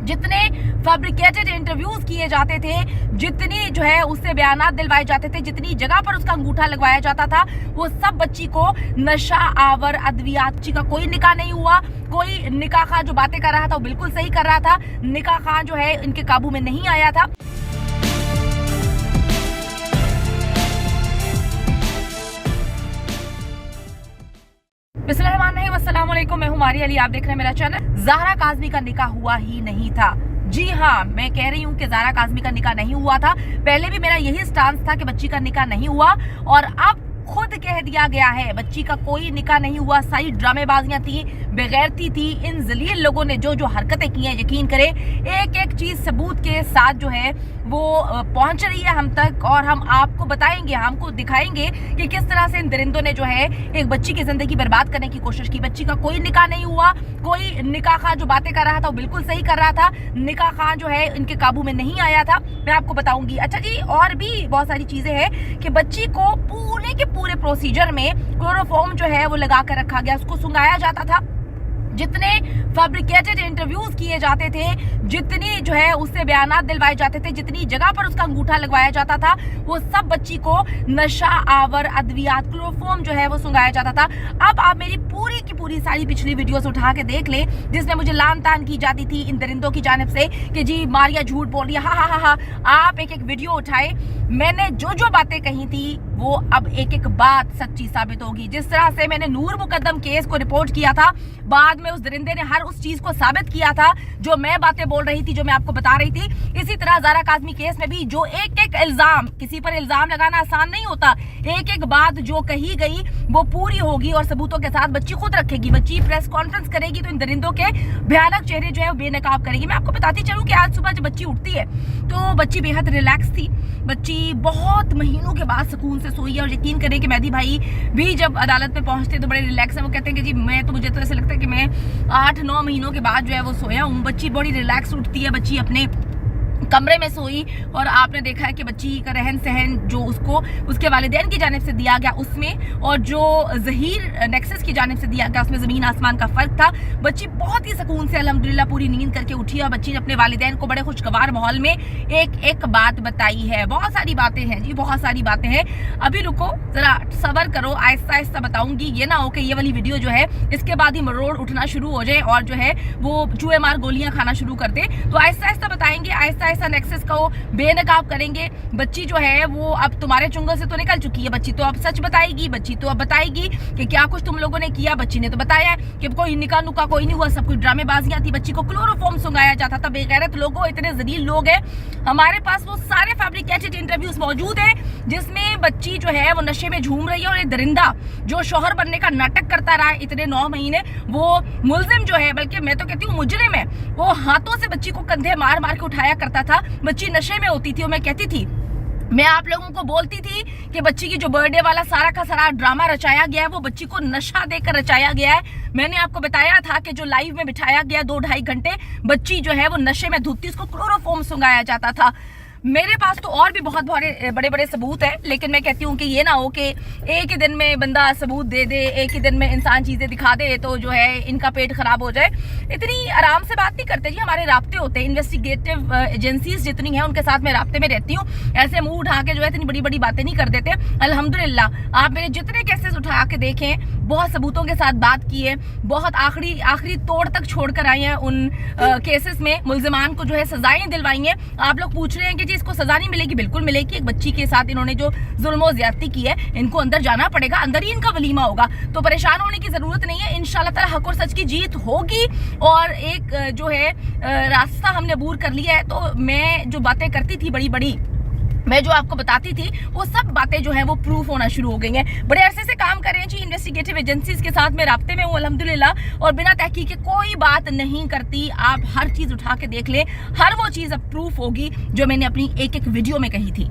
जितने fabricated interviews किए जाते थे, जितनी जो है उससे बयानात दिलवाए जाते थे, जितनी जगह पर उसका अंगूठा लगवाया जाता था, वो सब बच्ची को नशा आवर अद्वियात। बच्ची का कोई निकाह नहीं हुआ। कोई निकाह खां जो बातें कर रहा था वो बिल्कुल सही कर रहा था। निकाह खां जो है इनके काबू में नहीं आया था। बिस्मिल्लाहिर्रहमानिर्रहीम, मैं हूं मारिया अली, आप देख रहे हैं मेरा चैनल। ज़हरा काज़मी का निकाह हुआ ही नहीं था। जी हाँ, मैं कह रही हूँ कि ज़हरा काज़मी का निकाह नहीं हुआ था। पहले भी मेरा यही स्टांस था कि बच्ची का निकाह नहीं हुआ, और अब खुद कह दिया गया है बच्ची का कोई निकाह नहीं हुआ। सारी ड्रामेबाजियां थी, बेगैरती थी। इन जलील लोगों ने जो जो हरकतें की हैं, यकीन करें एक एक चीज सबूत के साथ जो है वो पहुंच रही है हम तक, और हम आपको बताएंगे, हमको दिखाएंगे कि किस तरह से इन दरिंदों ने जो है एक बच्ची की जिंदगी बर्बाद करने की कोशिश की। बच्ची का कोई निकाह नहीं हुआ। कोई निकाह खां जो बातें कर रहा था वो बिल्कुल सही कर रहा था। निकाह खां जो है इनके काबू में नहीं आया था। मैं आपको बताऊंगी। अच्छा जी, और भी बहुत सारी चीजें हैं कि बच्ची को पूरे के पूरे प्रोसीजर में क्लोरोफॉर्म जो है वो लगा कर रखा गया, उसको सुंघाया जाता था। जितने फैब्रिकेटेड इंटरव्यूज किए जाते थे, जितनी जो है उससे बयानात दिलवाए जाते थे, जितनी जगह पर उसका अंगूठा लगवाया जाता था, वो सब बच्ची को नशा आवर अद्वियात क्लोरोफॉर्म जो है वो सुंघाया जाता था। अब आप मेरी पूरी की पूरी सारी पिछली वीडियोस उठा के देख लें, जिसमें मुझे लान तान की जाती थी इन दरिंदों की जानिब से कि जी मारिया झूठ बोल रही है। हा। आप एक एक वीडियो उठाए, मैंने जो जो बातें कही थी वो अब एक एक बात सच्ची साबित होगी। जिस तरह से मैंने नूर मुकद्दम केस को रिपोर्ट किया था, बाद में उस दरिंदे ने हर उस चीज को साबित किया था जो मैं बातें बोल रही थी, जो मैं आपको बता रही थी। इसी तरह ज़हरा काज़मी केस में भी जो एक एक इल्जाम, किसी पर इल्जाम लगाना आसान नहीं होता। एक एक बात जो कही गई वो पूरी होगी और सबूतों के साथ बच्ची खुद रखेगी। बच्ची प्रेस कॉन्फ्रेंस करेगी तो इन दरिंदों के भयानक चेहरे जो है वो बेनकाब करेगी। मैं आपको बताती चलूं कि आज सुबह जब बच्ची उठती है तो बच्ची बेहद रिलैक्स थी। बच्ची बहुत महीनों के बाद सुकून से सोई है, और यकीन करें कि मेहदी भाई भी जब अदालत में पहुंचते तो बड़े रिलैक्स है। वो कहते हैं कि जी मुझे तो ऐसे लगता है कि मैं 8-9 महीनों के बाद जो है वो सोया हूँ। बच्ची बड़ी रिलैक्स उठती है। बच्ची अपने कमरे में सोई, और आपने देखा है कि बच्ची का रहन सहन जो उसको उसके वालिदैन की जानिब से दिया गया उसमें, और जो ज़हीर नेक्सस की जानिब से दिया गया उसमें ज़मीन आसमान का फ़र्क था। बच्ची बहुत ही सुकून से अल्हम्दुलिल्लाह पूरी नींद करके उठी, और बच्ची ने अपने वालिदैन को बड़े खुशगवार माहौल में एक एक बात बताई है। बहुत सारी बातें हैं जी, बहुत सारी बातें हैं। अभी रुको ज़रा, सब्र करो, आहिस्ता आहिस्ता बताऊंगी। ये ना हो कि ये वाली वीडियो जो है इसके बाद ही मरोड़ उठना शुरू हो जाए और जो है वो चूहे मार गोलियां खाना शुरू कर दे। तो आहिस्ता आहिस्ता बताएंगे, आहिस्ता नेक्सस को बेनकाब करेंगे। बच्ची जो है वो अब तुम्हारे चुंगल से तो निकल चुकी है। बच्ची तो अब सच बताएगी। बच्ची तो अब बताएगी कि क्या कुछ तुम लोगों ने किया। बच्ची ने तो बताया कि कोई निकाह नुका कोई नहीं हुआ, सब कुछ ड्रामेबाजियां थी। बच्ची को क्लोरोफॉर्म सुंघाया जाता था। बेगैरत लोगों, इतने जलील लोग हैं। हमारे पास वो सारे फैब्रिकेटेड इंटरव्यूज मौजूद है जिसमें बच्ची जो है वो नशे में झूम रही है, और ये दरिंदा जो शौहर बनने का नाटक करता रहा है इतने 9 महीने, वो मुल्जिम जो है, बल्कि मैं तो कहती हूँ मुजरिम है, वो हाथों से बच्ची को कंधे मार मार के उठाया करता था। बच्ची नशे में होती थी, और मैं कहती थी, मैं आप लोगों को बोलती थी कि बच्ची की जो बर्थडे वाला सारा का सारा ड्रामा रचाया गया है वो बच्ची को नशा देकर रचाया गया है। मैंने आपको बताया था कि जो लाइव में बिठाया गया 2-2.5 घंटे बच्ची जो है वो नशे में धुतती, उसको क्लोरोफॉर्म सुंघाया जाता था। मेरे पास तो और भी बहुत बड़े बड़े सबूत हैं, लेकिन मैं कहती हूँ कि ये ना हो कि एक ही दिन में बंदा सबूत दे दे, एक ही दिन में इंसान चीज़ें दिखा दे तो जो है इनका पेट खराब हो जाए। इतनी आराम से बात नहीं करते जी, हमारे राब्ते होते हैं। इन्वेस्टिगेटिव एजेंसीज जितनी हैं उनके साथ मैं राब्ते में रहती हूँ। ऐसे मुंह उठा के जो है इतनी बड़ी बड़ी बातें नहीं कर देते। अल्हम्दुलिल्लाह आप मेरे जितने केसेस उठा के देखें, बहुत सबूतों के साथ बात की है, बहुत आखिरी तोड़ तक छोड़ कर आई हैं उन केसेस में। मुल्जिमान को जो है सजाएं दिलवाई हैं। आप लोग पूछ रहे हैं कि जी इसको सजा नहीं मिलेगी। बिल्कुल मिलेगी। एक बच्ची के साथ इन्होंने जो जुल्म और ज्यादती की है, इनको अंदर जाना पड़ेगा, अंदर ही इनका वलीमा होगा। तो परेशान होने की जरूरत नहीं है। इंशाल्लाह ताला हक और सच की जीत होगी, और एक जो है रास्ता हमने अबूर कर लिया है। तो मैं जो बातें करती थी बड़ी बड़ी, मैं जो आपको बताती थी, वो सब बातें जो हैं वो प्रूफ होना शुरू हो गई हैं। बड़े अरसे से काम कर रहे हैं जी इन्वेस्टिगेटिव एजेंसीज के साथ, मैं राब्ते में हूँ अल्हम्दुलिल्लाह, और बिना तहकीक के कोई बात नहीं करती। आप हर चीज़ उठा के देख लें, हर वो चीज़ अब प्रूफ होगी जो मैंने अपनी एक एक वीडियो में कही थी।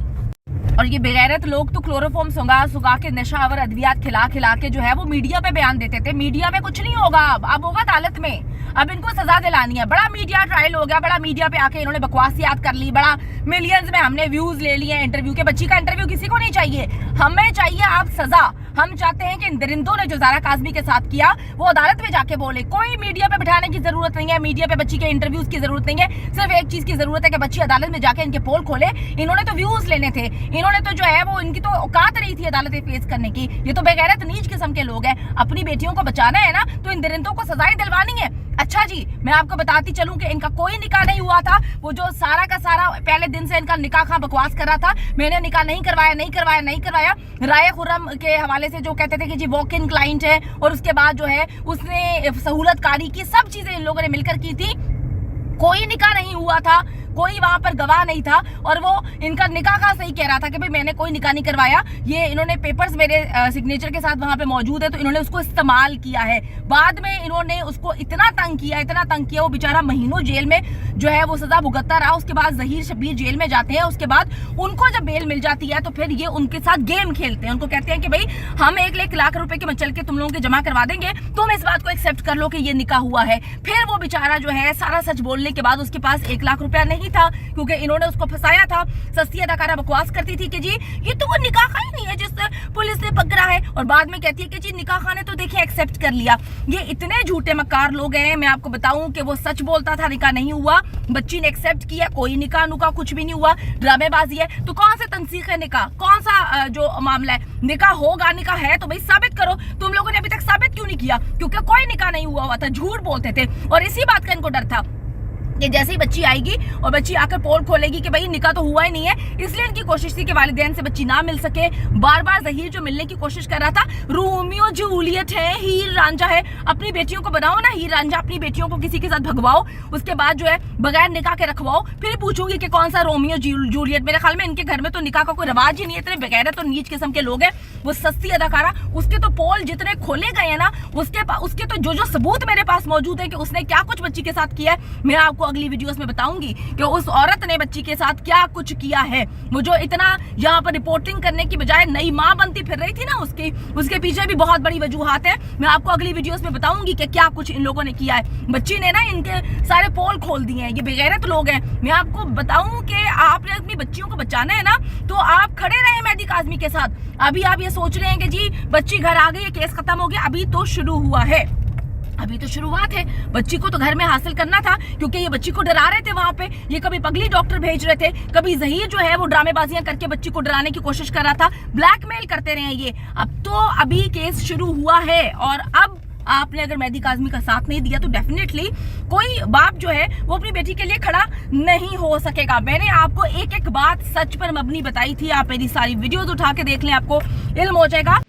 और ये बेगैरत लोग तो क्लोरोफॉर्म सुगा के नशावर अद्वियात खिला के जो है वो मीडिया पे बयान देते थे। मीडिया में कुछ नहीं होगा, अब होगा अदालत में। अब इनको सजा दिलानी है। बड़ा मीडिया ट्रायल हो गया, बड़ा मीडिया पे आके इन्होंने बकवासियात कर ली, बड़ा मिलियंस में हमने व्यूज ले लिए इंटरव्यू के। बच्ची का इंटरव्यू किसी को नहीं चाहिए, हमें चाहिए आप सजा। हम चाहते हैं कि इन दरिंदों ने जो ज़ारा काज़मी के साथ किया वो अदालत में जाके बोले। कोई मीडिया पे बिठाने की जरूरत नहीं है, मीडिया पे बच्ची के इंटरव्यूज की जरूरत नहीं है। सिर्फ एक चीज की जरूरत है कि बच्ची अदालत में जाके इनके पोल खोले। इन्होंने तो व्यूज लेने थे, इन्होंने तो जो है वो इनकी तो औकात नहीं थी अदालतें फेस करने की। ये तो बेगैरत नीच किस्म के लोग हैं। अपनी बेटियों को बचाना है ना तो इन दरिंदों को सजाएं दिलवानी है। अच्छा जी, मैं आपको बताती चलूं कि इनका कोई निकाह नहीं हुआ था। वो जो सारा का सारा पहले दिन से इनका निकाह खां बकवास कर रहा था, मैंने निकाह नहीं करवाया। राय खुर्रम के हवाले से जो कहते थे कि जी वॉक इन क्लाइंट है, और उसके बाद जो है उसने सहूलतकारी की, सब चीजें इन लोगों ने मिलकर की थी। कोई निकाह नहीं हुआ था, कोई वहां पर गवाह नहीं था, और वो इनका निकाह का सही कह रहा था कि भाई मैंने कोई निकाह नहीं करवाया। ये इन्होंने पेपर्स मेरे सिग्नेचर के साथ वहां पे मौजूद है, तो इन्होंने उसको इस्तेमाल किया है। बाद में इन्होंने उसको इतना तंग किया, वो बेचारा महीनों जेल में जो है वो सजा भुगतता रहा। उसके बाद जहीर शब्बीर जेल में जाते हैं, उसके बाद उनको जब बेल मिल जाती है तो फिर ये उनके साथ गेम खेलते हैं। उनको कहते हैं कि भाई हम 1 लाख रुपए के मचल के तुम लोगों के जमा करवा देंगे, तुम इस बात को एक्सेप्ट कर लो कि ये निकाह हुआ है। फिर वो बेचारा जो है सारा सच बोलने के बाद उसके पास 1 लाख रुपया नहीं था, क्योंकि इन्होंने उसको फंसाया था। सस्ती अदाकारा बकवास करती थी कि जी ये तो वो निकाह खां ही नहीं है जिससे पुलिस ने पकड़ा है, और बाद में कहती है कि जी निकाह खां ने तो देखिए एक्सेप्ट कर लिया। ये इतने झूठे मक्कार लोग हैं। मैं आपको बताऊं कि वो सच बोलता था, निकाह नहीं हुआ, बच्ची ने एक्सेप्ट किया, कोई निकाह नुकाह कुछ भी नहीं हुआ, ड्रामेबाजी है। तो कौन सा तंसीख है निकाह, कौन सा जो मामला है? निकाह होगा, निकाह है तो भाई साबित करो। तुम लोगों ने अभी तक साबित क्यों नहीं किया? क्योंकि कोई निकाह नहीं हुआ था, झूठ बोलते थे, और इसी बात का इनको डर था कि जैसे ही बच्ची आएगी और बच्ची आकर पोल खोलेगी कि भाई निकाह तो हुआ ही नहीं है, इसलिए इनकी कोशिश थी कि वालिदैन से बच्ची ना मिल सके। बार बार जहीर जो मिलने की कोशिश कर रहा था, रोमियो जूलियट है, हीर रांझा है, अपनी बेटियों को बनाओ ना हीर रांझा, अपनी बेटियों को किसी के साथ भगवाओ, उसके बाद जो है बगैर निकाह के रखवाओ, फिर पूछूंगी कि कौन सा रोमियो जूलियट। मेरे ख्याल में इनके घर में तो निकाह का कोई रिवाज ही नहीं है, इतने बेगैरत और नीच किस्म के लोग हैं। वो सस्ती अदाकारा, उसके तो पोल जितने खोले गए हैं ना, उसके तो जो सबूत मेरे पास मौजूद है कि उसने क्या कुछ बच्ची के साथ किया है, मैं आपको अगली वीडियोस में बताऊंगी कि उस औरत ने बच्ची के साथ क्या कुछ किया है। वो जो इतना यहाँ पर रिपोर्टिंग करने की बजाय नई माँ बनती फिर रही थी ना, उसके पीछे भी बहुत बड़ी वजूहात है। मैं आपको अगली वीडियोस में बताऊंगी कि क्या कुछ इन लोगों ने किया है। बच्ची ने ना इनके सारे पोल खोल दिए हैं, ये बेगैरत लोग हैं। मैं आपको बताऊं कि आपने अपनी बच्चियों को बचाना है ना, तो आप खड़े रहे मेहदी काज़मी के साथ। अभी आप ये सोच रहे हैं कि जी बच्ची घर आ गई, केस खत्म हो गया, अभी तो शुरू हुआ है, अभी तो शुरुआत है। बच्ची को तो घर में हासिल करना था, क्योंकि ये बच्ची को डरा रहे थे वहां पे। ये कभी पगली डॉक्टर भेज रहे थे, कभी जहीर जो है वो ड्रामेबाजियां करके बच्ची को डराने की कोशिश कर रहा था, ब्लैकमेल करते रहे ये। अब तो अभी केस शुरू हुआ है, और अब आपने अगर मेहदी काज़मी का साथ नहीं दिया तो डेफिनेटली कोई बाप जो है वो अपनी बेटी के लिए खड़ा नहीं हो सकेगा। मैंने आपको एक एक बात सच पर मबनी बताई थी, आप मेरी सारी वीडियोस उठा के देख लें, आपको इल्म हो जाएगा